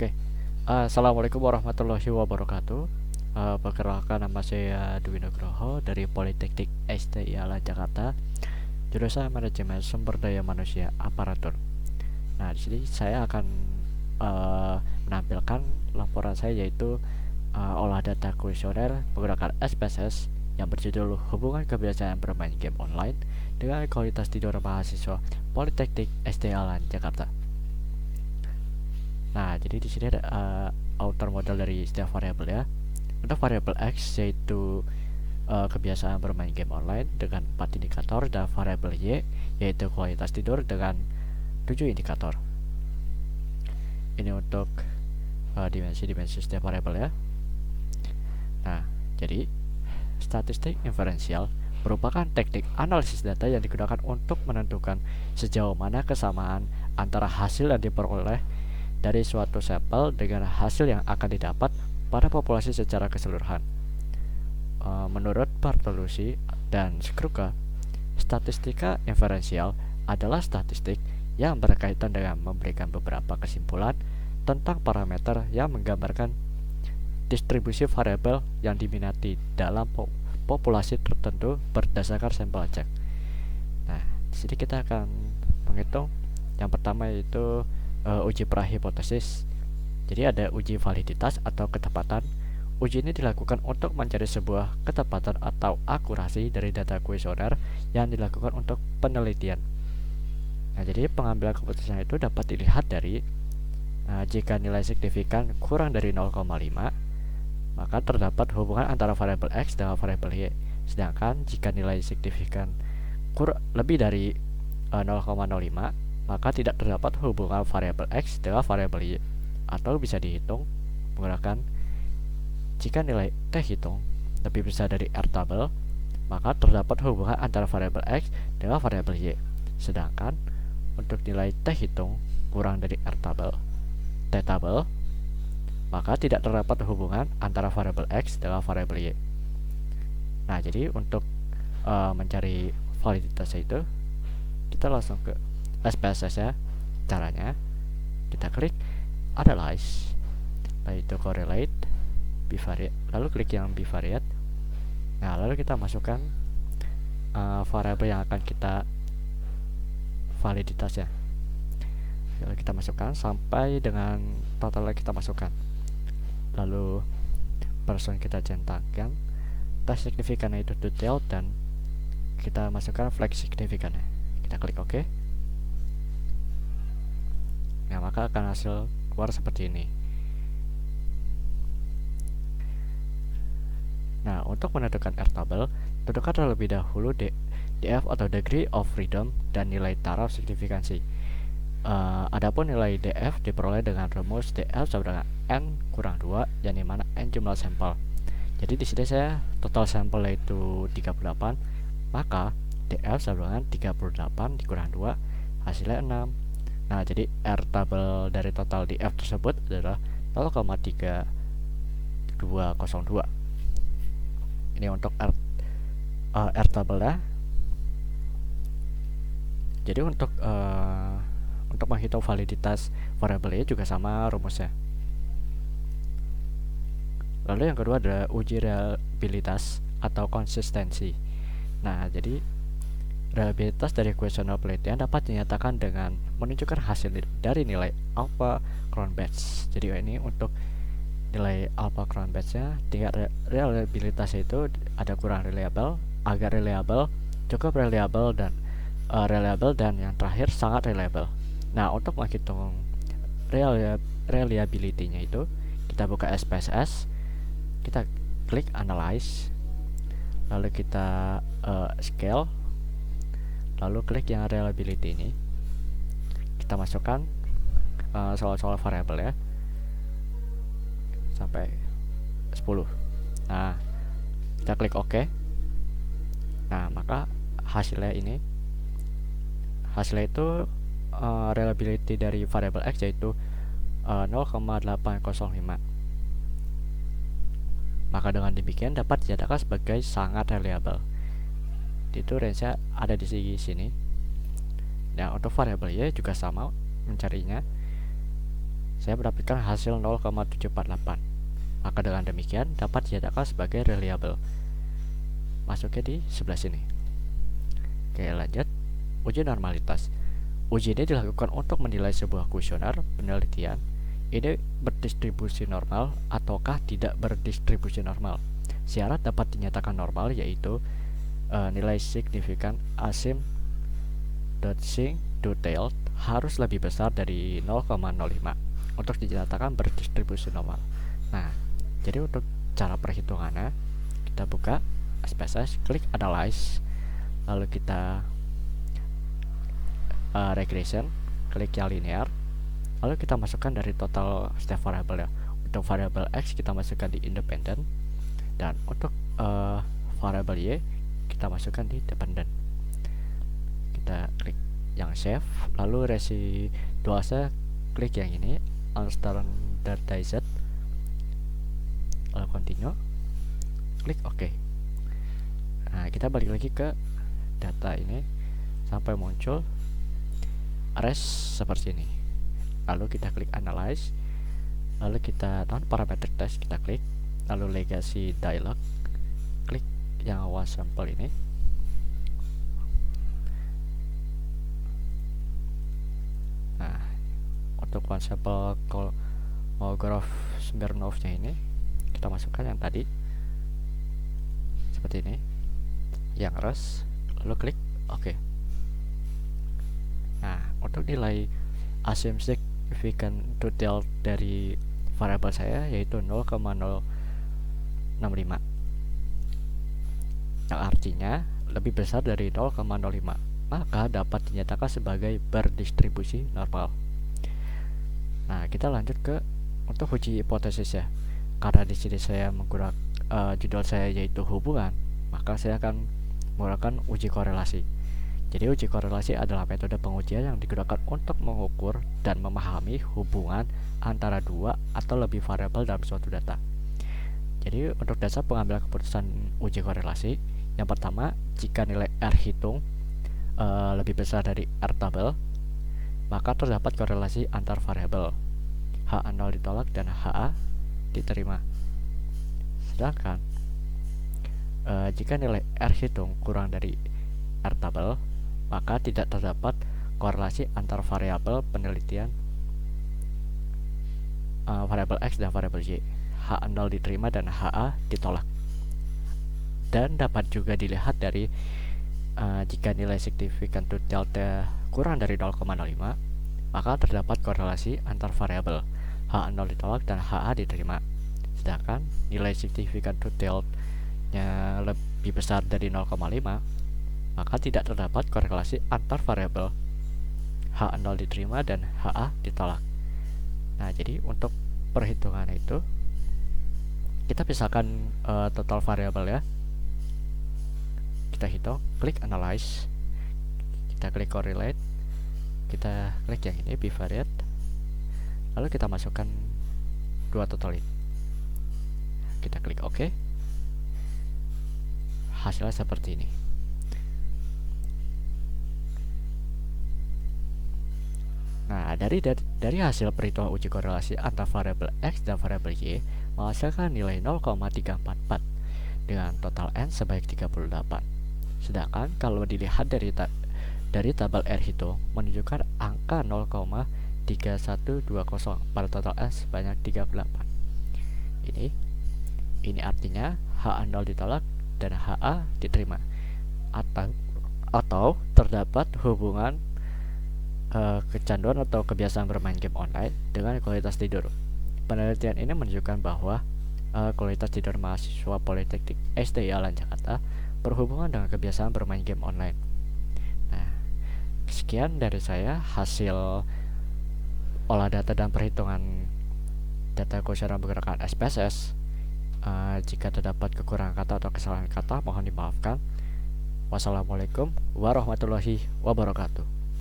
Oke, Assalamualaikum warahmatullahi wabarakatuh. Perkenalkan, nama saya Dwi Nugroho dari Politeknik STIALA Jakarta, jurusan Manajemen Sumber Daya Manusia Aparatur. Nah, di sini saya akan menampilkan laporan saya, yaitu olah data kuesioner menggunakan SPSS yang berjudul Hubungan Kebiasaan Bermain Game Online dengan Kualitas Tidur Mahasiswa Politeknik STIALA Jakarta. Nah, jadi di sini ada outer model dari setiap variabel ya. Untuk variabel X, yaitu kebiasaan bermain game online dengan 4 indikator, dan variabel Y yaitu kualitas tidur dengan 7 indikator. Ini untuk dimensi setiap variabel ya. Nah, jadi statistik inferensial merupakan teknik analisis data yang digunakan untuk menentukan sejauh mana kesamaan antara hasil yang diperoleh dari suatu sampel dengan hasil yang akan didapat pada populasi secara keseluruhan. Menurut Bartoluzzi dan Skruka, statistika inferensial adalah statistik yang berkaitan dengan memberikan beberapa kesimpulan tentang parameter yang menggambarkan distribusi variabel yang diminati dalam populasi tertentu berdasarkan sampel cek. Nah, di sini kita akan menghitung yang pertama, yaitu uji prahipotesis. Jadi ada uji validitas atau ketepatan. Uji ini dilakukan untuk mencari sebuah ketepatan atau akurasi dari data kuesioner yang dilakukan untuk penelitian. Nah, jadi pengambilan keputusan itu dapat dilihat dari jika nilai signifikan kurang dari 0,5, maka terdapat hubungan antara variabel X dengan variabel Y. Sedangkan jika nilai signifikan lebih dari 0,05, maka tidak terdapat hubungan variabel X dengan variabel Y, atau bisa dihitung menggunakan jika nilai T hitung lebih besar dari R tabel, maka terdapat hubungan antara variabel X dengan variabel Y. Sedangkan untuk nilai T hitung kurang dari R tabel, T tabel, maka tidak terdapat hubungan antara variabel X dengan variabel Y. Nah, jadi untuk mencari validitas itu, kita langsung ke SPSS ya. Caranya kita klik analyze, lalu itu correlate bivariate, lalu klik yang bivariate. Nah, lalu kita masukkan variabel yang akan kita validitas ya. Lalu kita masukkan sampai dengan total yang kita masukkan. Lalu person kita centangkan, tes signifikannya itu detail, dan kita masukkan flag signifikannya. Kita klik OK. Nah, maka akan hasil keluar seperti ini. Nah, untuk menentukan R tabel, tentukan terlebih dahulu DF atau degree of freedom dan nilai taraf signifikansi. Adapun nilai DF diperoleh dengan rumus DF sama dengan N kurang 2, yang dimana N jumlah sampel. Jadi di sini saya total sampel yaitu 38, maka DF sama dengan 38 dikurang 2, hasilnya 6. Nah, jadi R tabel dari total DF tersebut adalah 0,3202. Ini untuk R tabel ya. Jadi untuk menghitung validitas variabel Y juga sama rumusnya. Lalu yang kedua adalah uji reliabilitas atau konsistensi. Nah, jadi reliabilitas dari kuesioner penelitian dapat dinyatakan dengan menunjukkan hasil dari nilai alpha Cronbach's. Jadi ini untuk nilai alpha Cronbach's-nya, tingkat reliabilitasnya itu ada kurang reliable, agak reliable, cukup reliable, dan reliable, dan yang terakhir sangat reliable. Nah, untuk menghitung reliability-nya itu, kita buka SPSS, kita klik analyze, lalu kita scale, lalu klik yang reliability ini, kita masukkan soal-soal variabel ya sampai 10. Nah, kita klik OK. Nah, maka hasilnya itu reliability dari variabel X yaitu 0,805. Maka dengan demikian dapat dinyatakan sebagai sangat reliable. Itu range-nya ada di sini. Nah, untuk variabel Y juga sama mencarinya. saya mendapatkan hasil 0,748. Maka dengan demikian dapat dinyatakan sebagai reliable. Masuknya di sebelah sini. Oke, lanjut. Uji normalitas. Uji ini dilakukan untuk menilai sebuah kuesioner penelitian ini berdistribusi normal ataukah tidak berdistribusi normal. Syarat dapat dinyatakan normal yaitu nilai signifikan asymptotic harus lebih besar dari 0,05 untuk dinyatakan berdistribusi normal. Nah, jadi untuk cara perhitungannya, kita buka SPSS, klik analyze, lalu kita regression, klik yang linear, lalu kita masukkan dari total state variable ya. Untuk variable X kita masukkan di independent, dan untuk variable Y kita masukkan di dependent. Kita klik yang save, lalu residualnya klik yang ini unstandardized, lalu continue, klik OK. Nah, kita balik lagi ke data ini sampai muncul arrays seperti ini. Lalu kita klik analyze, lalu kita non parametric test, kita klik, lalu legacy dialog, klik yang one sample ini. Nah, untuk one sample Kolmogorov Smirnovnya ini kita masukkan yang tadi seperti ini, yang res, lalu klik OK. Nah, untuk nilai asymptotic significant total dari variabel saya yaitu 0,065, yang artinya lebih besar dari 0,05, maka dapat dinyatakan sebagai berdistribusi normal. Nah, kita lanjut ke untuk uji hipotesis ya. Karena di sini saya menggunakan judul saya yaitu hubungan, maka saya akan menggunakan uji korelasi. Jadi uji korelasi adalah metode pengujian yang digunakan untuk mengukur dan memahami hubungan antara dua atau lebih variabel dalam suatu data. Jadi untuk dasar pengambilan keputusan uji korelasi, yang pertama, jika nilai R hitung lebih besar dari R tabel, maka terdapat korelasi antar variabel. H0 ditolak dan HA diterima. Sedangkan jika nilai R hitung kurang dari R tabel, maka tidak terdapat korelasi antar variabel penelitian variabel X dan variabel Y. H0 diterima dan HA ditolak. Dan dapat juga dilihat dari jika nilai signifikan to delta kurang dari 0,05, maka terdapat korelasi antar variabel. H0 ditolak dan HA diterima. Sedangkan nilai signifikan to delta-nya lebih besar dari 0,5, maka tidak terdapat korelasi antar variabel. H0 diterima dan HA ditolak. Nah, jadi untuk perhitungan itu kita pisahkan total variabel ya. Kita hitung, klik analyze, kita klik correlate, kita klik yang ini bivariate, lalu kita masukkan dua total ini. Kita klik OK. Hasilnya seperti ini. Nah, dari hasil perhitungan uji korelasi antar variabel X dan variabel Y menghasilkan nilai 0,344 dengan total N sebanyak 38. Sedangkan kalau dilihat dari tabel R hitung menunjukkan angka 0,3120 pada total N sebanyak 38. Ini artinya H0 ditolak dan HA diterima, atau terdapat hubungan kecanduan atau kebiasaan bermain game online dengan kualitas tidur. Penelitian ini menunjukkan bahwa kualitas tidur mahasiswa Politeknik STI Alan Jakarta berhubungan dengan kebiasaan bermain game online. Nah, sekian dari saya hasil olah data dan perhitungan data kuesioner menggunakan SPSS. Jika terdapat kekurangan kata atau kesalahan kata, mohon dimaafkan. Wassalamualaikum warahmatullahi wabarakatuh.